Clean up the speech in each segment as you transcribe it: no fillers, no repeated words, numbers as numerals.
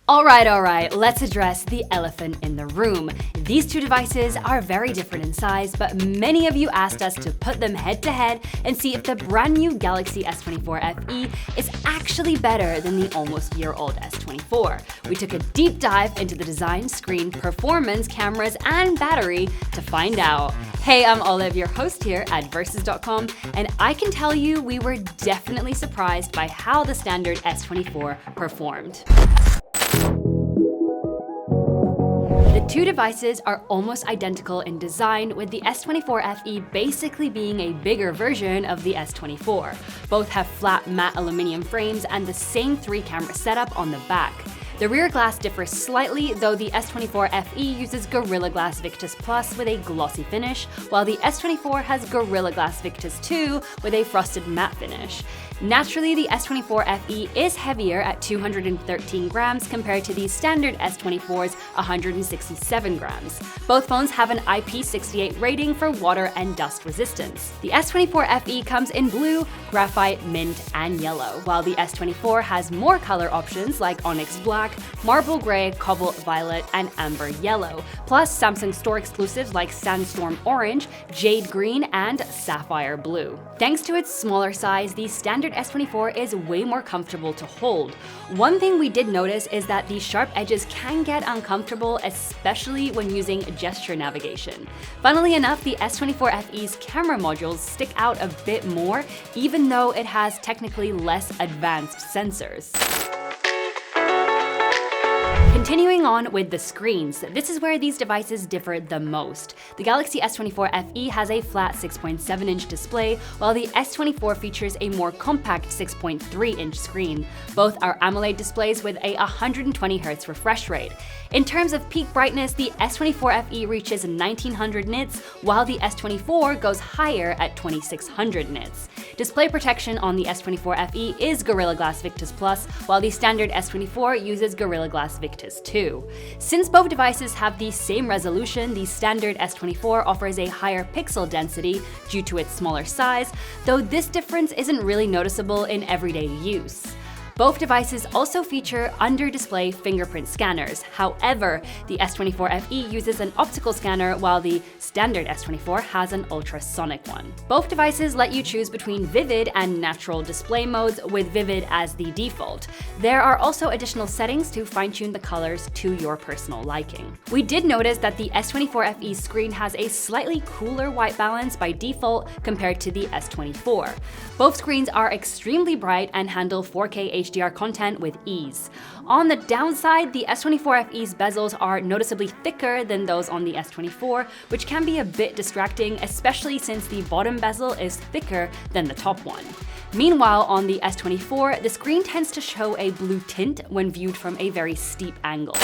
Alright, let's address the elephant in the room. These two devices are very different in size, but many of you asked us to put them head to head and see if the brand new Galaxy S24 FE is actually better than the almost year-old S24. We took a deep dive into the design, screen, performance, cameras, and battery to find out. Hey, I'm Olive, your host here at Versus.com, and I can tell you we were definitely surprised by how the standard S24 performed. The two devices are almost identical in design, with the S24 FE basically being a bigger version of the S24. Both have flat matte aluminum frames and the same 3-camera setup on the back. The rear glass differs slightly, though the S24 FE uses Gorilla Glass Victus Plus with a glossy finish, while the S24 has Gorilla Glass Victus 2 with a frosted matte finish. Naturally, the S24 FE is heavier at 213 grams compared to the standard S24's 167 grams. Both phones have an IP68 rating for water and dust resistance. The S24 FE comes in blue, graphite, mint, and yellow, while the S24 has more color options like onyx black, marble gray, cobalt violet, and amber yellow, plus Samsung store exclusives like sandstorm orange, jade green, and sapphire blue. Thanks to its smaller size, the standard S24 is way more comfortable to hold. One thing we did notice is that the sharp edges can get uncomfortable, especially when using gesture navigation. Funnily enough, the S24 FE's camera modules stick out a bit more, even though it has technically less advanced sensors. Continuing on with the screens, this is where these devices differ the most. The Galaxy S24 FE has a flat 6.7-inch display, while the S24 features a more compact 6.3-inch screen. Both are AMOLED displays with a 120Hz refresh rate. In terms of peak brightness, the S24 FE reaches 1900 nits, while the S24 goes higher at 2600 nits. Display protection on the S24 FE is Gorilla Glass Victus Plus, while the standard S24 uses Gorilla Glass Victus 2. Since both devices have the same resolution, the standard S24 offers a higher pixel density due to its smaller size, though this difference isn't really noticeable in everyday use. Both devices also feature under-display fingerprint scanners. However, the S24 FE uses an optical scanner while the standard S24 has an ultrasonic one. Both devices let you choose between vivid and natural display modes, with vivid as the default. There are also additional settings to fine-tune the colors to your personal liking. We did notice that the S24 FE screen has a slightly cooler white balance by default compared to the S24. Both screens are extremely bright and handle 4K HDR content with ease. On the downside, the S24 FE's bezels are noticeably thicker than those on the S24, which can be a bit distracting, especially since the bottom bezel is thicker than the top one. Meanwhile, on the S24, the screen tends to show a blue tint when viewed from a very steep angle.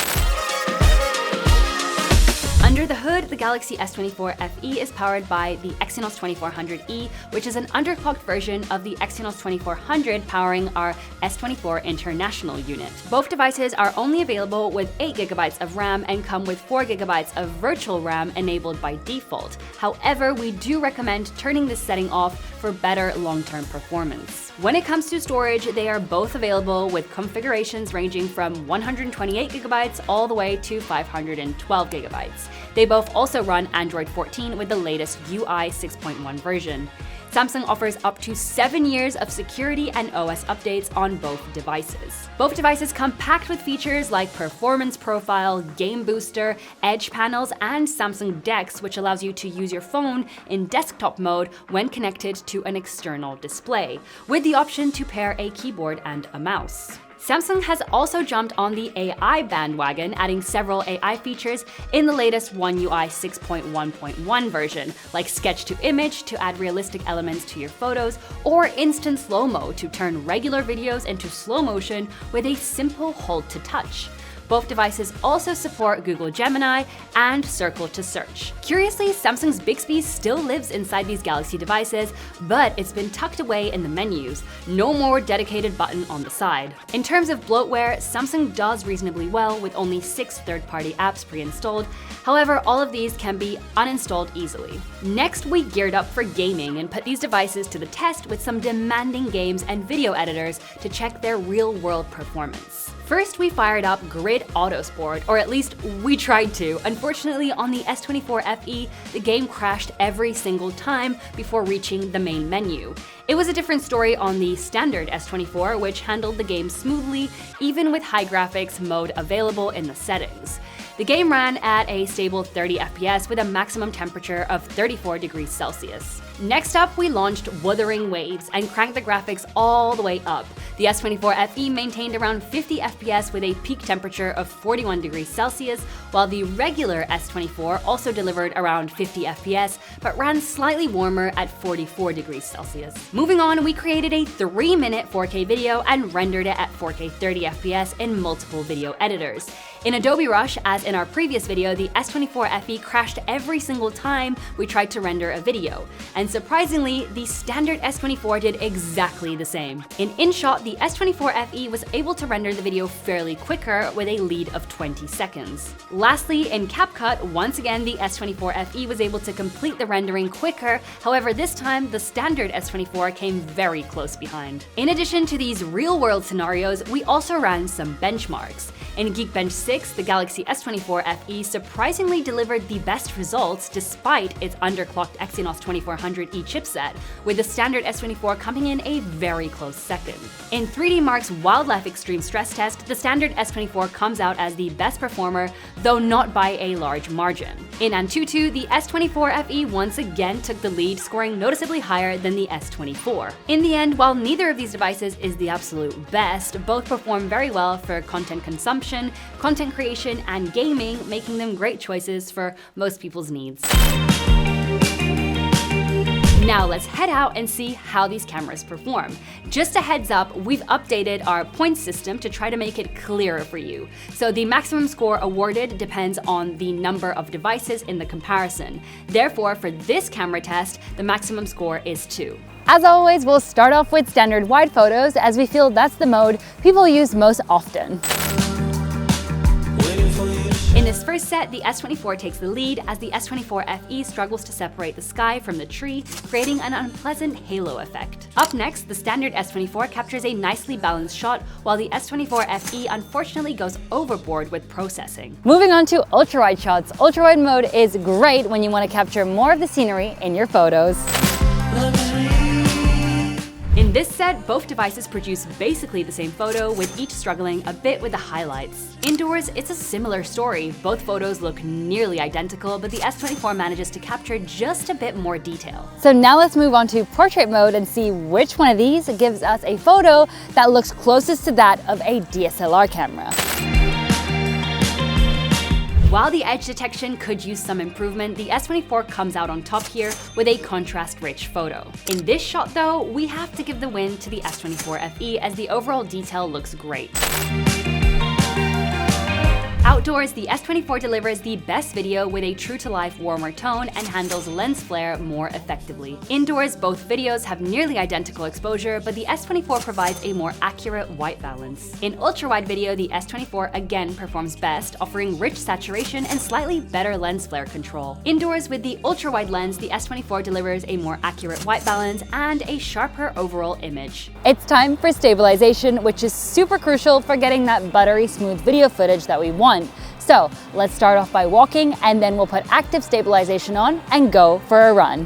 Under the hood, the Galaxy S24 FE is powered by the Exynos 2400E, which is an underclocked version of the Exynos 2400 powering our S24 International unit. Both devices are only available with 8GB of RAM and come with 4GB of virtual RAM enabled by default. However, we do recommend turning this setting off for better long-term performance. When it comes to storage, they are both available with configurations ranging from 128GB all the way to 512GB. They both also run Android 14 with the latest UI 6.1 version. Samsung offers up to 7 years of security and OS updates on both devices. Both devices come packed with features like Performance Profile, Game Booster, Edge panels, and Samsung DeX, which allows you to use your phone in desktop mode when connected to an external display, with the option to pair a keyboard and a mouse. Samsung has also jumped on the AI bandwagon, adding several AI features in the latest One UI 6.1.1 version, like Sketch to Image to add realistic elements to your photos, or Instant Slow-Mo to turn regular videos into slow motion with a simple hold to touch. Both devices also support Google Gemini and Circle to Search. Curiously, Samsung's Bixby still lives inside these Galaxy devices, but it's been tucked away in the menus. No more dedicated button on the side. In terms of bloatware, Samsung does reasonably well with only 6 third-party apps pre-installed. However, all of these can be uninstalled easily. Next, we geared up for gaming and put these devices to the test with some demanding games and video editors to check their real-world performance. First, we fired up Grid Auto Sport, or at least we tried to. Unfortunately, on the S24 FE, the game crashed every single time before reaching the main menu. It was a different story on the standard S24, which handled the game smoothly, even with high graphics mode available in the settings. The game ran at a stable 30 FPS with a maximum temperature of 34 degrees Celsius. Next up, we launched Wuthering Waves and cranked the graphics all the way up. The S24 FE maintained around 50 FPS with a peak temperature of 41 degrees Celsius, while the regular S24 also delivered around 50 FPS, but ran slightly warmer at 44 degrees Celsius. Moving on, we created a 3-minute 4K video and rendered it at 4K 30 FPS in multiple video editors. In Adobe Rush, as in our previous video, the S24 FE crashed every single time we tried to render a video. And surprisingly, the standard S24 did exactly the same. In InShot, the S24 FE was able to render the video fairly quicker with a lead of 20 seconds. Lastly, in CapCut, once again the S24 FE was able to complete the rendering quicker, however this time the standard S24 came very close behind. In addition to these real-world scenarios, we also ran some benchmarks. In Geekbench 6, the Galaxy S24 FE surprisingly delivered the best results despite its underclocked Exynos 2400E chipset, with the standard S24 coming in a very close second. In 3D Mark's Wildlife Extreme Stress Test, the standard S24 comes out as the best performer, though not by a large margin. In Antutu, the S24 FE once again took the lead, scoring noticeably higher than the S24. In the end, while neither of these devices is the absolute best, both perform very well for content consumption, content creation, and gaming, making them great choices for most people's needs. Now let's head out and see how these cameras perform. Just a heads up, we've updated our points system to try to make it clearer for you. So the maximum score awarded depends on the number of devices in the comparison. Therefore, for this camera test, the maximum score is 2. As always, we'll start off with standard wide photos, as we feel that's the mode people use most often. In this first set, the S24 takes the lead as the S24 FE struggles to separate the sky from the tree, creating an unpleasant halo effect. Up next, the standard S24 captures a nicely balanced shot, while the S24 FE unfortunately goes overboard with processing. Moving on to ultra-wide shots. Ultra-wide mode is great when you want to capture more of the scenery in your photos. In this set, both devices produce basically the same photo, with each struggling a bit with the highlights. Indoors, it's a similar story. Both photos look nearly identical, but the S24 manages to capture just a bit more detail. So now let's move on to portrait mode and see which one of these gives us a photo that looks closest to that of a DSLR camera. While the edge detection could use some improvement, the S24 comes out on top here with a contrast-rich photo. In this shot though, we have to give the win to the S24 FE as the overall detail looks great. Outdoors, the S24 delivers the best video with a true-to-life warmer tone and handles lens flare more effectively. Indoors, both videos have nearly identical exposure, but the S24 provides a more accurate white balance. In ultra-wide video, the S24 again performs best, offering rich saturation and slightly better lens flare control. Indoors, with the ultra-wide lens, the S24 delivers a more accurate white balance and a sharper overall image. It's time for stabilization, which is super crucial for getting that buttery smooth video footage that we want. So let's start off by walking, and then we'll put active stabilization on and go for a run.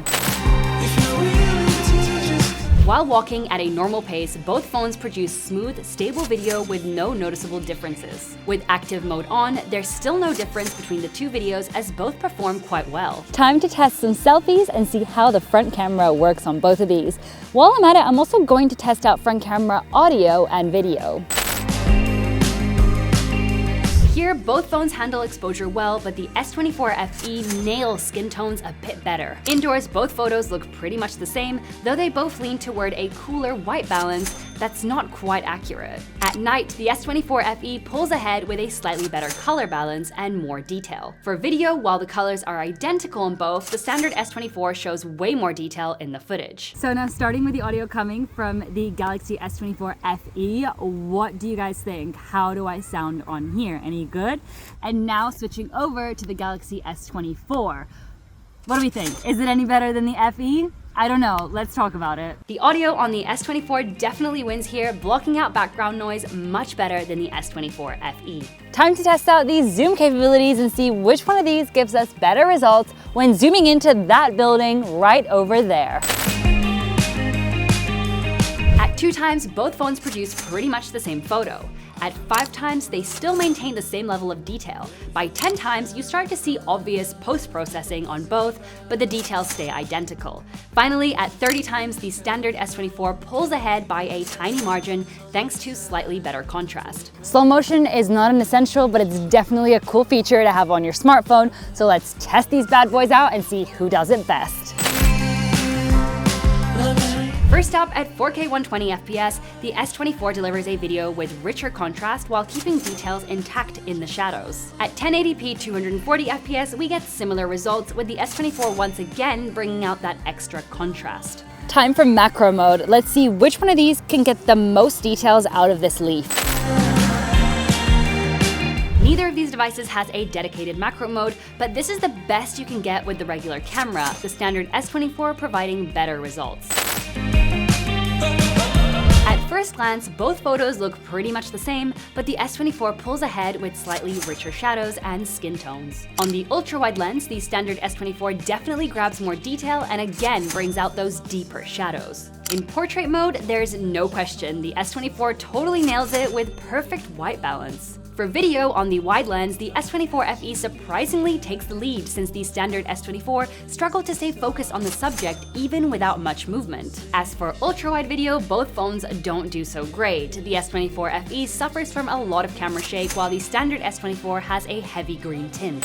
While walking at a normal pace, both phones produce smooth, stable video with no noticeable differences. With active mode on, there's still no difference between the two videos as both perform quite well. Time to test some selfies and see how the front camera works on both of these. While I'm at it, I'm also going to test out front camera audio and video. Here, both phones handle exposure well, but the S24 FE nails skin tones a bit better. Indoors, both photos look pretty much the same, though they both lean toward a cooler white balance that's not quite accurate. At night, the S24 FE pulls ahead with a slightly better color balance and more detail. For video, while the colors are identical in both, the standard S24 shows way more detail in the footage. So now starting with the audio coming from the Galaxy S24 FE, what do you guys think? How do I sound on here? Any good? And now switching over to the Galaxy S24. What do we think? Is it any better than the FE? I don't know, let's talk about it. The audio on the S24 definitely wins here, blocking out background noise much better than the S24 FE. Time to test out these zoom capabilities and see which one of these gives us better results when zooming into that building right over there. At 2x, both phones produce pretty much the same photo. At 5x, they still maintain the same level of detail. By 10x, you start to see obvious post-processing on both, but the details stay identical. Finally, at 30x, the standard S24 pulls ahead by a tiny margin thanks to slightly better contrast. Slow motion is not an essential, but it's definitely a cool feature to have on your smartphone, so let's test these bad boys out and see who does it best. First up, at 4K 120 FPS, the S24 delivers a video with richer contrast while keeping details intact in the shadows. At 1080p 240 FPS, we get similar results, with the S24 once again bringing out that extra contrast. Time for macro mode. Let's see which one of these can get the most details out of this leaf. Neither of these devices has a dedicated macro mode, but this is the best you can get with the regular camera, the standard S24 providing better results. At first glance, both photos look pretty much the same, but the S24 pulls ahead with slightly richer shadows and skin tones. On the ultra-wide lens, the standard S24 definitely grabs more detail and again brings out those deeper shadows. In portrait mode, there's no question, the S24 totally nails it with perfect white balance. For video on the wide lens, the S24 FE surprisingly takes the lead, since the standard S24 struggled to stay focused on the subject even without much movement. As for ultra-wide video, both phones don't do so great. The S24 FE suffers from a lot of camera shake, while the standard S24 has a heavy green tint.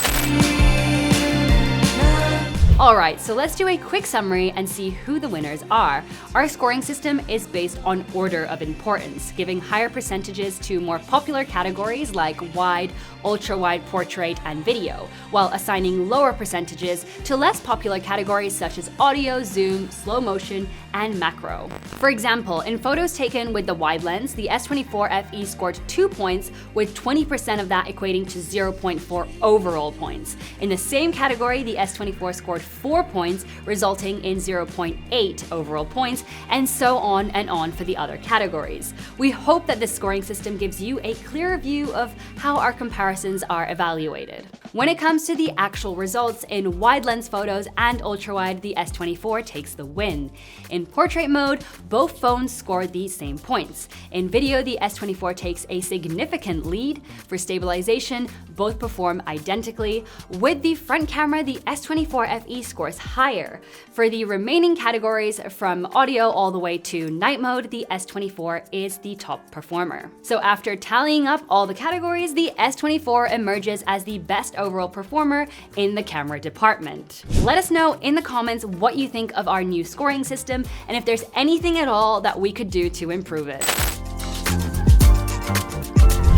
Alright, so let's do a quick summary and see who the winners are. Our scoring system is based on order of importance, giving higher percentages to more popular categories like wide, ultra-wide, portrait, and video, while assigning lower percentages to less popular categories such as audio, zoom, slow motion, and macro. For example, in photos taken with the wide lens, the S24 FE scored 2 points, with 20% of that equating to 0.4 overall points. In the same category, the S24 scored 4 points, resulting in 0.8 overall points, and so on and on for the other categories. We hope that this scoring system gives you a clearer view of how our comparisons are evaluated. When it comes to the actual results, in wide lens photos and ultra-wide, the S24 takes the win. In portrait mode, both phones score the same points. In video, the S24 takes a significant lead. For stabilization, both perform identically. With the front camera, the S24 FE scores higher. For the remaining categories, from audio all the way to night mode, the S24 is the top performer. So after tallying up all the categories, the S24 emerges as the best overall performer in the camera department. Let us know in the comments what you think of our new scoring system and if there's anything at all that we could do to improve it.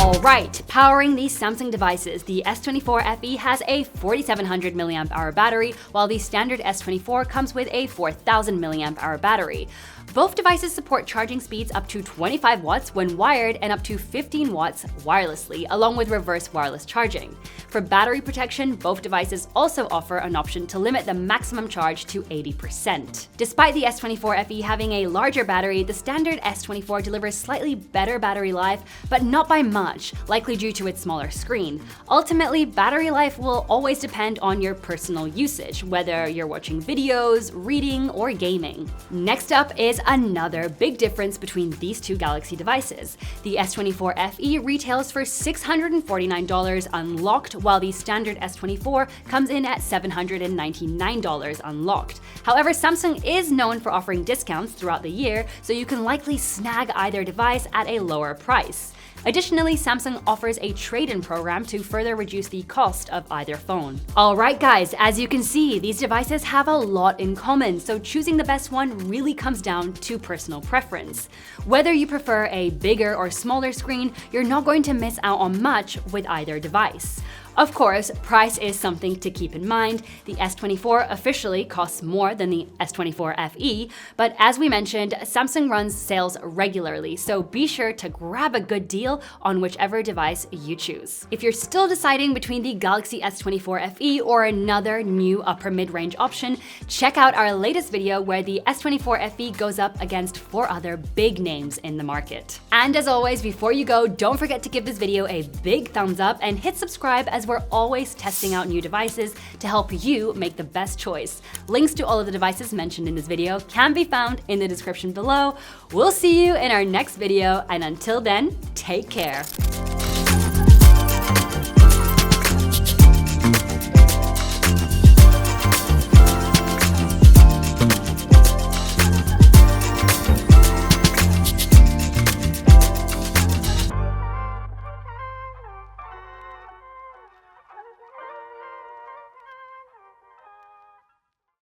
Alright, powering these Samsung devices, the S24 FE has a 4700 mAh battery, while the standard S24 comes with a 4000 mAh battery. Both devices support charging speeds up to 25 watts when wired and up to 15 watts wirelessly, along with reverse wireless charging. For battery protection, both devices also offer an option to limit the maximum charge to 80%. Despite the S24 FE having a larger battery, the standard S24 delivers slightly better battery life, but not by much, likely due to its smaller screen. Ultimately, battery life will always depend on your personal usage, whether you're watching videos, reading, or gaming. Next up is another big difference between these two Galaxy devices. The S24 FE retails for $649 unlocked, while the standard S24 comes in at $799 unlocked. However, Samsung is known for offering discounts throughout the year, so you can likely snag either device at a lower price. Additionally, Samsung offers a trade-in program to further reduce the cost of either phone. Alright guys, as you can see, these devices have a lot in common, so choosing the best one really comes down to personal preference. Whether you prefer a bigger or smaller screen, you're not going to miss out on much with either device. Of course, price is something to keep in mind. The S24 officially costs more than the S24 FE, but as we mentioned, Samsung runs sales regularly, so be sure to grab a good deal on whichever device you choose. If you're still deciding between the Galaxy S24 FE or another new upper mid-range option, check out our latest video where the S24 FE goes up against 4 other big names in the market. And as always, before you go, don't forget to give this video a big thumbs up and hit subscribe, as we're always testing out new devices to help you make the best choice. Links to all of the devices mentioned in this video can be found in the description below. We'll see you in our next video, and until then, take care.